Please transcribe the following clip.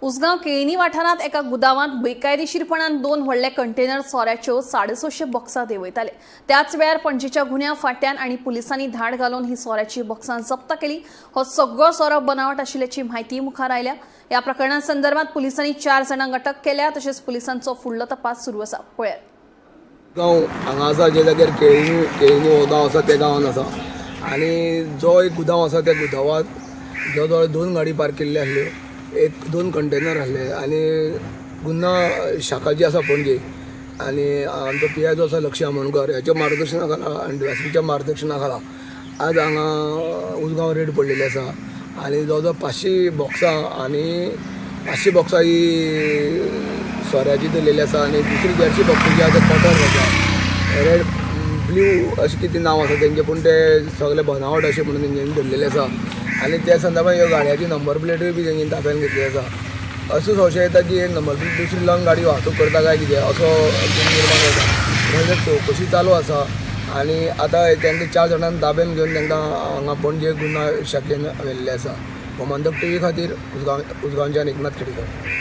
उसगांव केळणी वाठारांत एका गुदावांत बेकायदेशीरपणान 2 व्हडले कंटेनर सोऱ्याच्यो 650 बॉक्सां देंवयताले। त्याच वेळार पणजेच्या गुन्ह्या फाट्यान आनी पुलिसांनी धाड घालून ही सोऱ्याची बॉक्सां जप्त केली। हो सगळो सोरो बनावट आशिल्ल्याची म्हायती मुखार आयल्या। ह्या प्रकरणा संदर्भात पुलिसांनी 4 जाणांक अटक केल्या, तशेंच पुलिसांचो फुडलो तपास सुरू आसा। पळयात। गांव हांगा आसा जे जाग्यार केळणी हो गांव आसा त्या गांवांत आसा आनी जो एक गुदांव आसा त्या गुदावांत जवळ जवळ 2 गाडी पार्क केल्ले आसल्यो, 1-2 कंटेनर आसले आनी गुन्हा शाखा जी आसा पणजे आनी आमचो PI जो आसा लक्ष्य आमोणकर ह्याच्या मार्गदर्शना खाला आनी DSPच्या मार्गदर्शना खाला आज हांगा उसगांव रेड पडलेली आसा आनी जवळ जवळ 500 बॉक्सां आनी 500 बॉक्सां ही सोऱ्याची दवरलेली आसा आनी दुसरी 150 बॉक्सां जी आसा कॉटर आसा रेड ब्ल्यू अशें कितें नांव आसा तेंचें, पूण ते सगळे बनावट अशें म्हणून तेंच्यांनी धरलेले आसा आनी त्या संदर्भात ह्यो गाडयाची नंबर प्लेटूय बी तेंच्यांनी ताब्यान घेतली आसा। असो संशय येता की नंबर प्लेट दुसरी लावन गाडी वाहतूक करता काय कितें असो निर्माण जाता। म्हणजे चवकशी चालू आसा आनी आतां तेंका 4 जाणांक ताब्यान घेवन तेंकां हांगा पणजे गुन्हा शाखेन व्हेल्ले आसा। गोमंतक TV खातीर उसगांवच्यान एकनाथ खेडेकर।